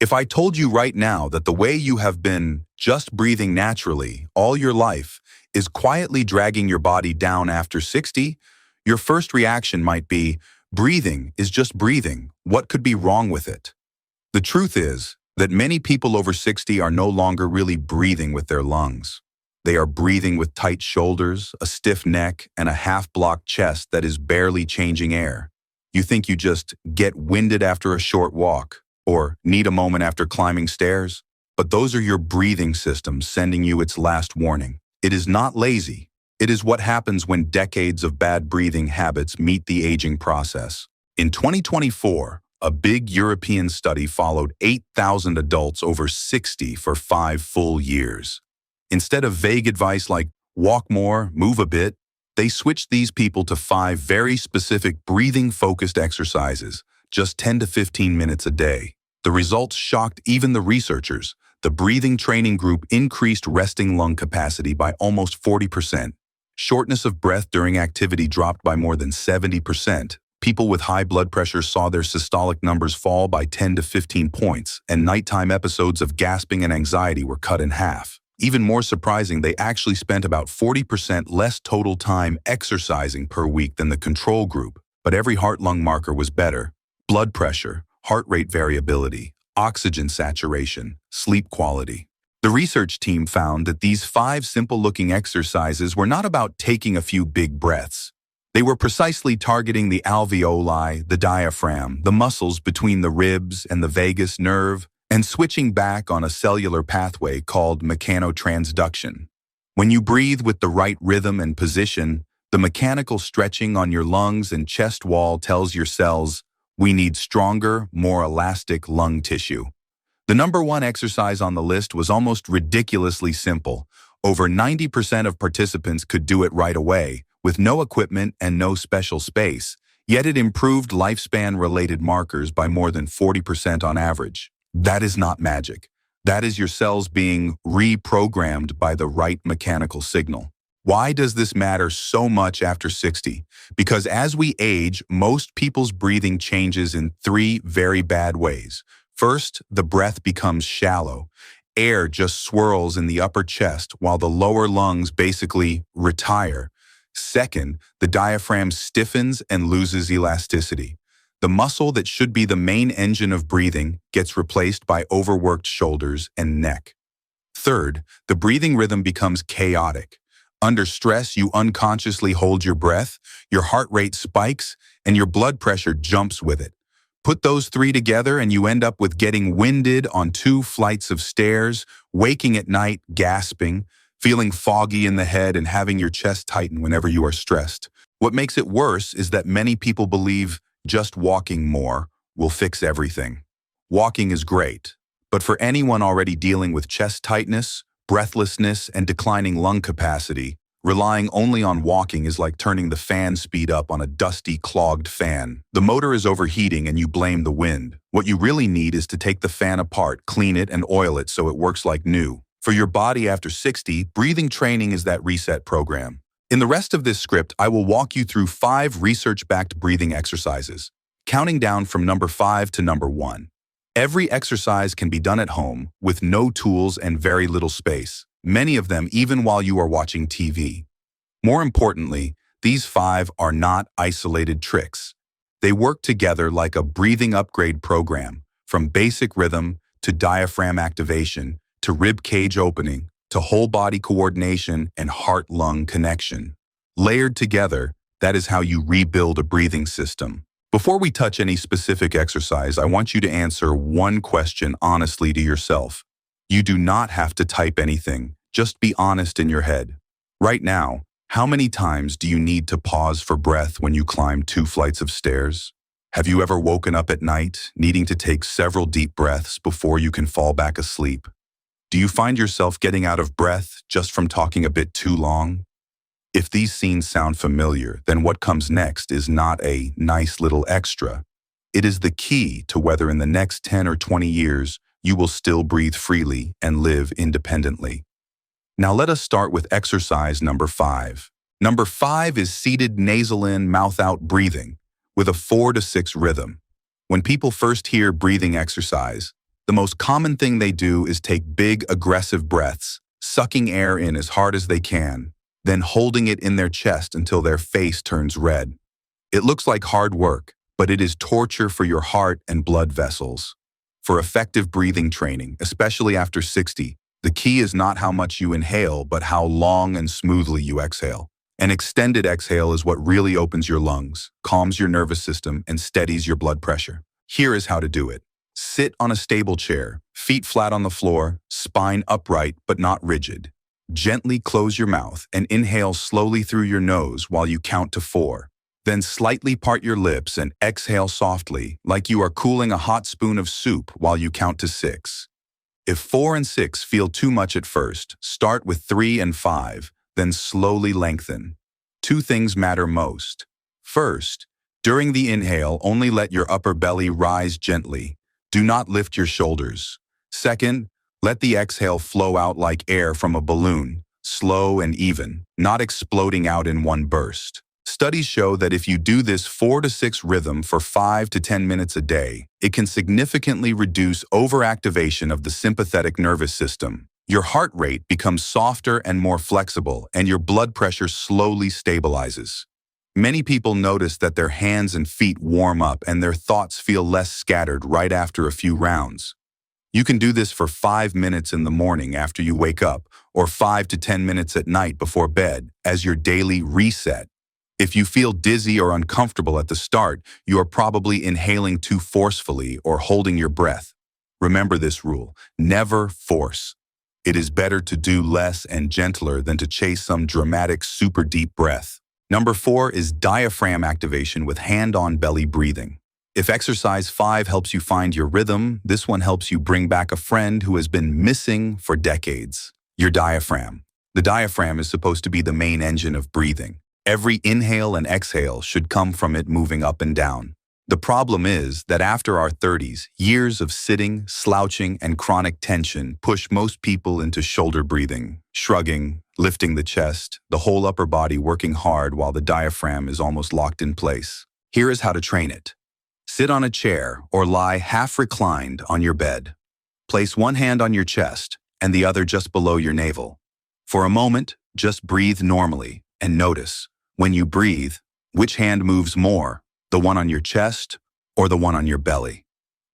If I told you right now that the way you have been just breathing naturally all your life is quietly dragging your body down after 60, your first reaction might be, breathing is just breathing. What could be wrong with it? The truth is that many people over 60 are no longer really breathing with their lungs. They are breathing with tight shoulders, a stiff neck, and a half-blocked chest that is barely changing air. You think you just get winded after a short walk, or need a moment after climbing stairs, but those are your breathing systems sending you its last warning. It is not lazy. It is what happens when decades of bad breathing habits meet the aging process. In 2024, a big European study followed 8,000 adults over 60 for 5 full years. Instead of vague advice like walk more, move a bit, they switched these people to 5 very specific breathing-focused exercises, just 10 to 15 minutes a day. The results shocked even the researchers. The breathing training group increased resting lung capacity by almost 40%. Shortness of breath during activity dropped by more than 70%. People with high blood pressure saw their systolic numbers fall by 10 to 15 points, and nighttime episodes of gasping and anxiety were cut in half. Even more surprising, they actually spent about 40% less total time exercising per week than the control group. But every heart-lung marker was better. Blood pressure, heart rate variability, oxygen saturation, sleep quality. The research team found that these 5 simple-looking exercises were not about taking a few big breaths. They were precisely targeting the alveoli, the diaphragm, the muscles between the ribs and the vagus nerve, and switching back on a cellular pathway called mechanotransduction. When you breathe with the right rhythm and position, the mechanical stretching on your lungs and chest wall tells your cells, we need stronger, more elastic lung tissue. The number 1 exercise on the list was almost ridiculously simple. Over 90% of participants could do it right away, with no equipment and no special space, yet it improved lifespan-related markers by more than 40% on average. That is not magic. That is your cells being reprogrammed by the right mechanical signal. Why does this matter so much after 60? Because as we age, most people's breathing changes in 3 very bad ways. First, the breath becomes shallow. Air just swirls in the upper chest while the lower lungs basically retire. Second, the diaphragm stiffens and loses elasticity. The muscle that should be the main engine of breathing gets replaced by overworked shoulders and neck. Third, the breathing rhythm becomes chaotic. Under stress, you unconsciously hold your breath, your heart rate spikes, and your blood pressure jumps with it. Put those 3 together and you end up with getting winded on 2 flights of stairs, waking at night, gasping, feeling foggy in the head, and having your chest tighten whenever you are stressed. What makes it worse is that many people believe just walking more will fix everything. Walking is great, but for anyone already dealing with chest tightness, breathlessness, and declining lung capacity, relying only on walking is like turning the fan speed up on a dusty, clogged fan. The motor is overheating and you blame the wind. What you really need is to take the fan apart, clean it, and oil it so it works like new. For your body after 60, breathing training is that reset program. In the rest of this script, I will walk you through 5 research-backed breathing exercises, counting down from number 5 to number 1. Every exercise can be done at home with no tools and very little space, many of them even while you are watching TV. More importantly, these 5 are not isolated tricks. They work together like a breathing upgrade program, from basic rhythm to diaphragm activation to rib cage opening to whole body coordination and heart-lung connection. Layered together, that is how you rebuild a breathing system. Before we touch any specific exercise, I want you to answer one question honestly to yourself. You do not have to type anything. Just be honest in your head. Right now, how many times do you need to pause for breath when you climb 2 flights of stairs? Have you ever woken up at night needing to take several deep breaths before you can fall back asleep? Do you find yourself getting out of breath just from talking a bit too long? If these scenes sound familiar, then what comes next is not a nice little extra. It is the key to whether in the next 10 or 20 years you will still breathe freely and live independently. Now let us start with exercise number 5. Number 5 is seated nasal in, mouth out breathing with a 4 to 6 rhythm. When people first hear breathing exercise, The most common thing they do is take big, aggressive breaths, sucking air in as hard as they can, then holding it in their chest until their face turns red. It looks like hard work, but it is torture for your heart and blood vessels. For effective breathing training, especially after 60, the key is not how much you inhale, but how long and smoothly you exhale. An extended exhale is what really opens your lungs, calms your nervous system, and steadies your blood pressure. Here is how to do it. Sit on a stable chair, feet flat on the floor, spine upright but not rigid. Gently close your mouth and inhale slowly through your nose while you count to 4. Then slightly part your lips and exhale softly, like you are cooling a hot spoon of soup while you count to 6. If 4 and 6 feel too much at first, start with 3 and 5, then slowly lengthen. 2 things matter most. First, during the inhale, only let your upper belly rise gently. Do not lift your shoulders. Second, let the exhale flow out like air from a balloon, slow and even, not exploding out in one burst. Studies show that if you do this 4 to 6 rhythm for 5 to 10 minutes a day, it can significantly reduce overactivation of the sympathetic nervous system. Your heart rate becomes softer and more flexible, and your blood pressure slowly stabilizes. Many people notice that their hands and feet warm up and their thoughts feel less scattered right after a few rounds. You can do this for 5 minutes in the morning after you wake up, or 5 to 10 minutes at night before bed as your daily reset. If you feel dizzy or uncomfortable at the start, you are probably inhaling too forcefully or holding your breath. Remember this rule: never force. It is better to do less and gentler than to chase some dramatic, super deep breath. Number 4 is diaphragm activation with hand-on belly breathing. If exercise 5 helps you find your rhythm, this one helps you bring back a friend who has been missing for decades: your diaphragm. The diaphragm is supposed to be the main engine of breathing. Every inhale and exhale should come from it moving up and down. The problem is that after our 30s, years of sitting, slouching, and chronic tension push most people into shoulder breathing, shrugging, lifting the chest, the whole upper body working hard while the diaphragm is almost locked in place. Here is how to train it. Sit on a chair or lie half reclined on your bed. Place one hand on your chest and the other just below your navel. For a moment, just breathe normally and notice, when you breathe, which hand moves more, the one on your chest or the one on your belly.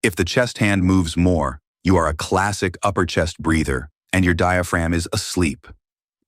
If the chest hand moves more, you are a classic upper chest breather and your diaphragm is asleep.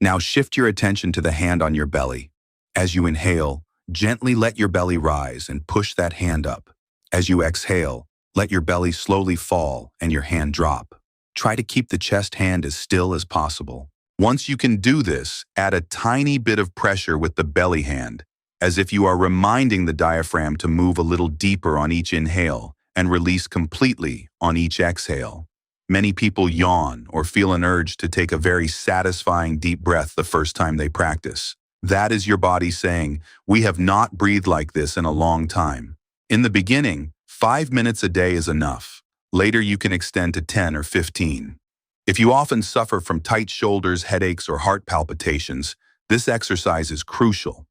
Now shift your attention to the hand on your belly. As you inhale, gently let your belly rise and push that hand up. As you exhale, let your belly slowly fall and your hand drop. Try to keep the chest hand as still as possible. Once you can do this, add a tiny bit of pressure with the belly hand, as if you are reminding the diaphragm to move a little deeper on each inhale and release completely on each exhale. Many people yawn or feel an urge to take a very satisfying deep breath the first time they practice. That is your body saying, "We have not breathed like this in a long time." In the beginning, 5 minutes a day is enough. Later you can extend to 10 or 15. If you often suffer from tight shoulders, headaches, or heart palpitations, this exercise is crucial.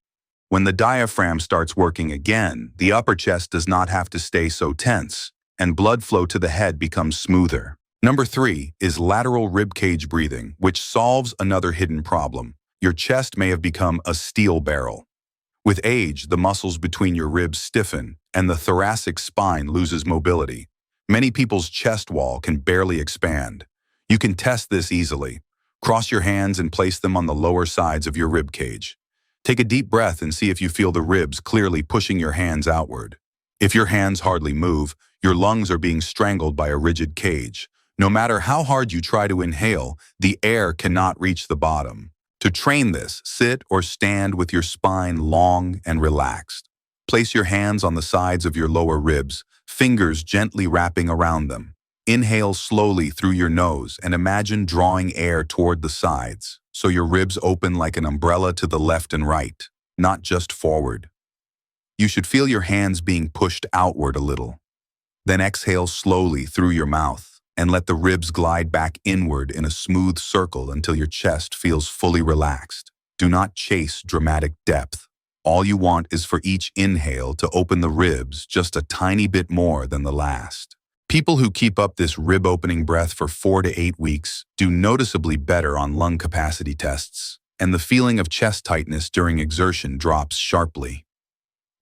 When the diaphragm starts working again, the upper chest does not have to stay so tense, and blood flow to the head becomes smoother. Number 3 is lateral ribcage breathing, which solves another hidden problem. Your chest may have become a steel barrel. With age, the muscles between your ribs stiffen, and the thoracic spine loses mobility. Many people's chest wall can barely expand. You can test this easily. Cross your hands and place them on the lower sides of your rib cage. Take a deep breath and see if you feel the ribs clearly pushing your hands outward. If your hands hardly move, your lungs are being strangled by a rigid cage. No matter how hard you try to inhale, the air cannot reach the bottom. To train this, sit or stand with your spine long and relaxed. Place your hands on the sides of your lower ribs, fingers gently wrapping around them. Inhale slowly through your nose and imagine drawing air toward the sides, so your ribs open like an umbrella to the left and right, not just forward. You should feel your hands being pushed outward a little. Then exhale slowly through your mouth and let the ribs glide back inward in a smooth circle until your chest feels fully relaxed. Do not chase dramatic depth. All you want is for each inhale to open the ribs just a tiny bit more than the last. People who keep up this rib-opening breath for 4 to 8 weeks do noticeably better on lung capacity tests, and the feeling of chest tightness during exertion drops sharply.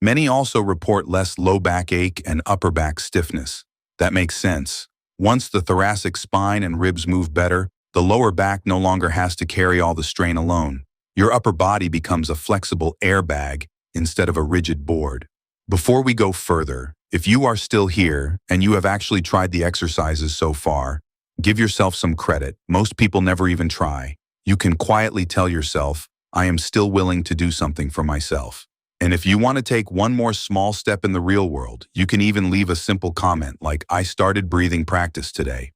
Many also report less low back ache and upper back stiffness. That makes sense. Once the thoracic spine and ribs move better, the lower back no longer has to carry all the strain alone. Your upper body becomes a flexible airbag instead of a rigid board. Before we go further, if you are still here and you have actually tried the exercises so far, give yourself some credit. Most people never even try. You can quietly tell yourself, I am still willing to do something for myself. And if you want to take one more small step in the real world, you can even leave a simple comment like, I started breathing practice today.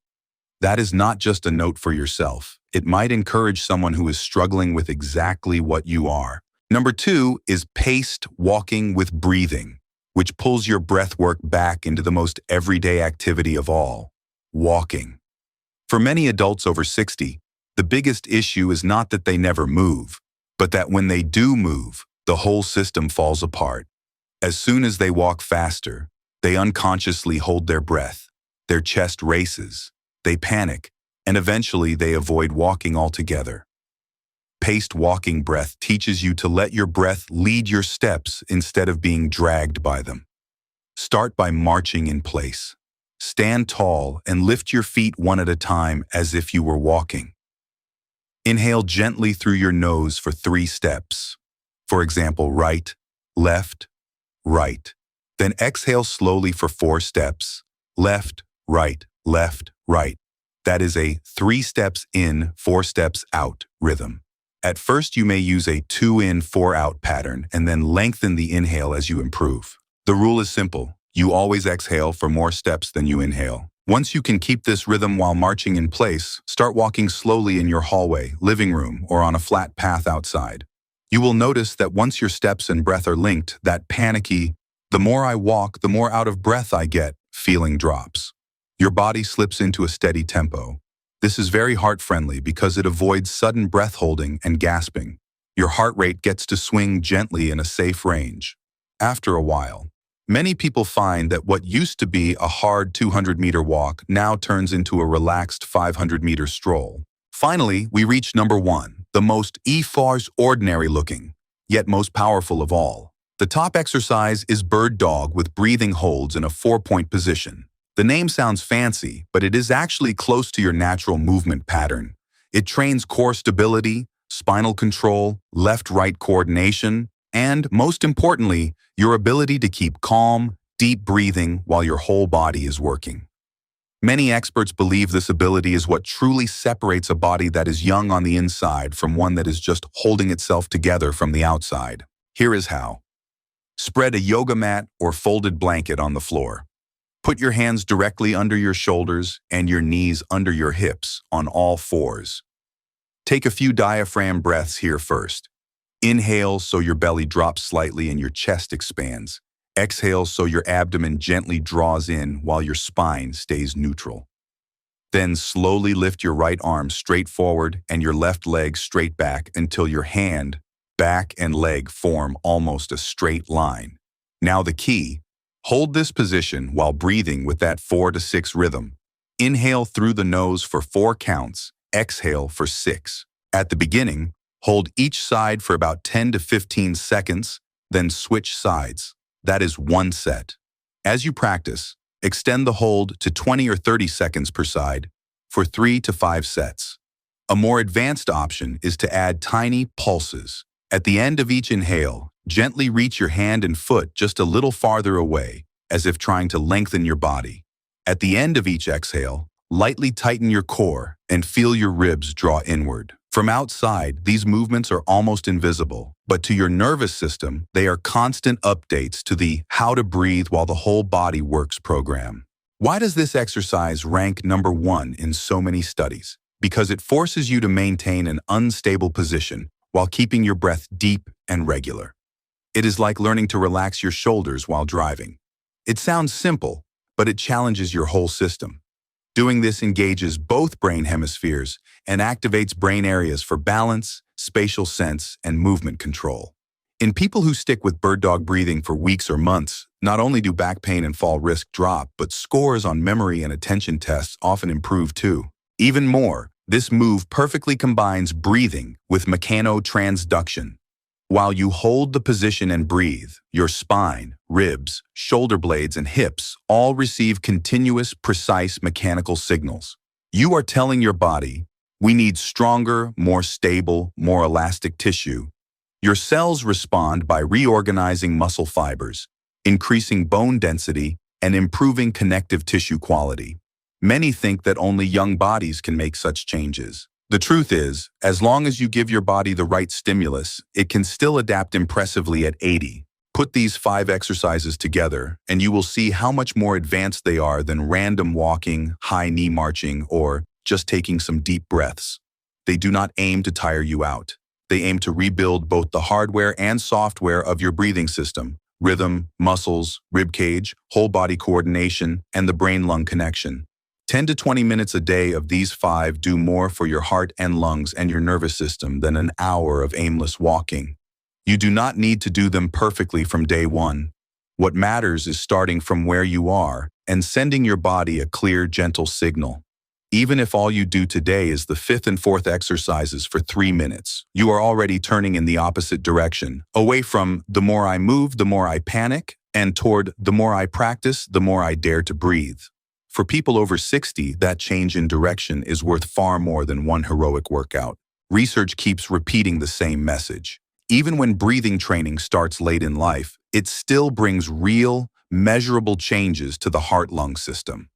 That is not just a note for yourself. It might encourage someone who is struggling with exactly what you are. Number 2 is paced walking with breathing, which pulls your breath work back into the most everyday activity of all, walking. For many adults over 60, the biggest issue is not that they never move, but that when they do move, the whole system falls apart. As soon as they walk faster, they unconsciously hold their breath, their chest races, they panic, and eventually they avoid walking altogether. Paced walking breath teaches you to let your breath lead your steps instead of being dragged by them. Start by marching in place. Stand tall and lift your feet one at a time as if you were walking. Inhale gently through your nose for 3 steps. For example, right, left, right. Then exhale slowly for 4 steps. Left, right, left, right. That is a 3 steps in, 4 steps out rhythm. At first, you may use a 2 in, 4 out pattern and then lengthen the inhale as you improve. The rule is simple. You always exhale for more steps than you inhale. Once you can keep this rhythm while marching in place, start walking slowly in your hallway, living room, or on a flat path outside. You will notice that once your steps and breath are linked, that panicky, the more I walk, the more out of breath I get, feeling drops. Your body slips into a steady tempo. This is very heart-friendly because it avoids sudden breath holding and gasping. Your heart rate gets to swing gently in a safe range. After a while, many people find that what used to be a hard 200-meter walk now turns into a relaxed 500-meter stroll. Finally, we reach number 1, the most ordinary looking, yet most powerful of all. The top exercise is bird dog with breathing holds in a 4-point position. The name sounds fancy, but it is actually close to your natural movement pattern. It trains core stability, spinal control, left-right coordination, and, most importantly, your ability to keep calm, deep breathing while your whole body is working. Many experts believe this ability is what truly separates a body that is young on the inside from one that is just holding itself together from the outside. Here is how. Spread a yoga mat or folded blanket on the floor. Put your hands directly under your shoulders and your knees under your hips on all 4s. Take a few diaphragm breaths here first. Inhale so your belly drops slightly and your chest expands. Exhale so your abdomen gently draws in while your spine stays neutral. Then slowly lift your right arm straight forward and your left leg straight back until your hand, back, and leg form almost a straight line. Now the key. Hold this position while breathing with that 4 to 6 rhythm. Inhale through the nose for 4 counts, exhale for 6. At the beginning, hold each side for about 10 to 15 seconds, then switch sides. That is 1 set. As you practice, extend the hold to 20 or 30 seconds per side for 3 to 5 sets. A more advanced option is to add tiny pulses. At the end of each inhale, gently reach your hand and foot just a little farther away, as if trying to lengthen your body. At the end of each exhale, lightly tighten your core and feel your ribs draw inward. From outside, these movements are almost invisible, but to your nervous system, they are constant updates to the How to Breathe While the Whole Body Works program. Why does this exercise rank number 1 in so many studies? Because it forces you to maintain an unstable position while keeping your breath deep and regular. It is like learning to relax your shoulders while driving. It sounds simple, but it challenges your whole system. Doing this engages both brain hemispheres and activates brain areas for balance, spatial sense, and movement control. In people who stick with bird dog breathing for weeks or months, not only do back pain and fall risk drop, but scores on memory and attention tests often improve too. Even more, this move perfectly combines breathing with mechanotransduction. While you hold the position and breathe, your spine, ribs, shoulder blades, and hips all receive continuous, precise mechanical signals. You are telling your body, we need stronger, more stable, more elastic tissue. Your cells respond by reorganizing muscle fibers, increasing bone density, and improving connective tissue quality. Many think that only young bodies can make such changes. The truth is, as long as you give your body the right stimulus, it can still adapt impressively at 80. Put these 5 exercises together, and you will see how much more advanced they are than random walking, high knee marching, or just taking some deep breaths. They do not aim to tire you out. They aim to rebuild both the hardware and software of your breathing system: rhythm, muscles, rib cage, whole body coordination, and the brain-lung connection. 10 to 20 minutes a day of these 5 do more for your heart and lungs and your nervous system than an hour of aimless walking. You do not need to do them perfectly from day one. What matters is starting from where you are and sending your body a clear, gentle signal. Even if all you do today is the 5th and 4th exercises for 3 minutes, you are already turning in the opposite direction, away from the more I move, the more I panic, and toward the more I practice, the more I dare to breathe. For people over 60, that change in direction is worth far more than one heroic workout. Research keeps repeating the same message. Even when breathing training starts late in life, it still brings real, measurable changes to the heart-lung system.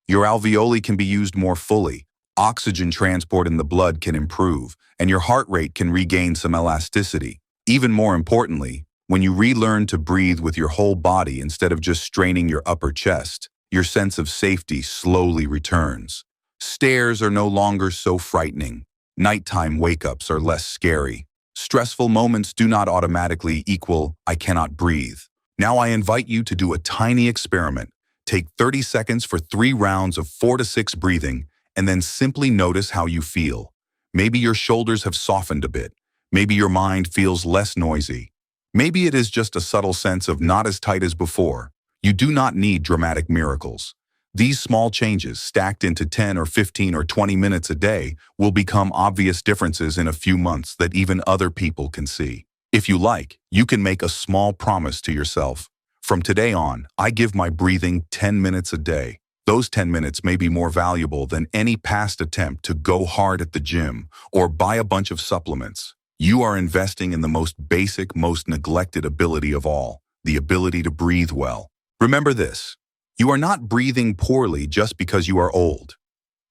Your alveoli can be used more fully, oxygen transport in the blood can improve, and your heart rate can regain some elasticity. Even more importantly, when you relearn to breathe with your whole body instead of just straining your upper chest, your sense of safety slowly returns. Stairs are no longer so frightening. Nighttime wake-ups are less scary. Stressful moments do not automatically equal "I cannot breathe." Now I invite you to do a tiny experiment. Take 30 seconds for 3 rounds of 4 to 6 breathing, and then simply notice how you feel. Maybe your shoulders have softened a bit. Maybe your mind feels less noisy. Maybe it is just a subtle sense of not as tight as before. You do not need dramatic miracles. These small changes, stacked into 10 or 15 or 20 minutes a day, will become obvious differences in a few months that even other people can see. If you like, you can make a small promise to yourself. From today on, I give my breathing 10 minutes a day. Those 10 minutes may be more valuable than any past attempt to go hard at the gym or buy a bunch of supplements. You are investing in the most basic, most neglected ability of all, the ability to breathe well. Remember this, you are not breathing poorly just because you are old.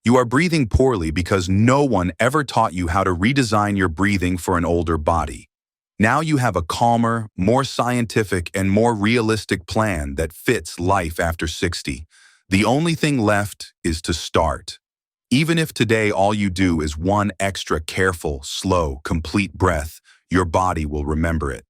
You are breathing poorly because no one ever taught you how to redesign your breathing for an older body. Now you have a calmer, more scientific, and more realistic plan that fits life after 60. The only thing left is to start. Even if today all you do is one extra careful, slow, complete breath, your body will remember it.